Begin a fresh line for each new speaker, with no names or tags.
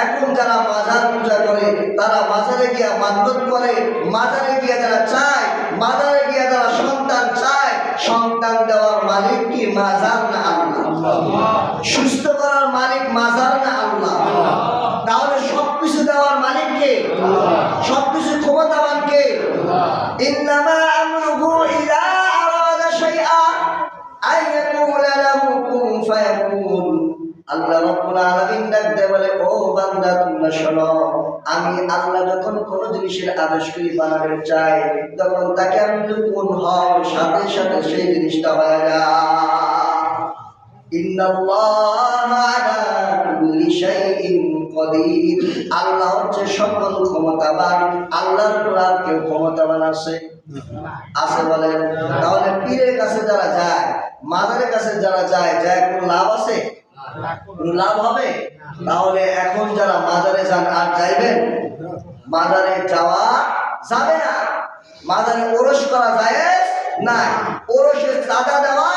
এখন যারা মাজার পূজা করে, তারা মাজারে গিয়া মান্যত করে, মাজারে গিয়া যারা চায়, মাজারে গিয়া যারা সন্তান চায়, সন্তান দেওয়ার মালিক কি মাজার না আল্লাহ? সুস্থ করার মালিক মাজার না আল্লাহ? তাহলে সবকিছু দেওয়ার মালিক কে? সবকিছু ক্ষমতাবান কে? ইন্নামা আমরুহু ইযা আরাদা শাইআন আইয়াকুলা লাহু কুন ফায়াকুন। আল্লাহ রাব্বুল আলামিন ডাকতে বলে, ও বান্দা তোমরা শোনো, আমি আল্লাহ যখন কোন জিনিসের আদেশ করি, বানাতে চাই, তখন তাকে আমি কোন হও, সাথে সাথে সেই জিনিসটা হয়ে যায়। ইন্নাল্লাহা আলা কুল্লি শাইইন কাদির। আল্লাহ হচ্ছে সকল ক্ষমতাবান। আল্লাহর উপর আর কেউ ক্ষমতাবান আছে? আছে বলেন? তাহলে পীরের কাছে যারা যায়, মাজারের কাছে যারা যায়, কোনো লাভ আছে? কোনো লাভ হবে? তাহলে এখন যারা মাজারে যান আর যাইবেন? মাজারে যাওয়া যাবে না। মাজারে ওরস করা জায়েজ নাই, ওরসের চাঁদা দেওয়া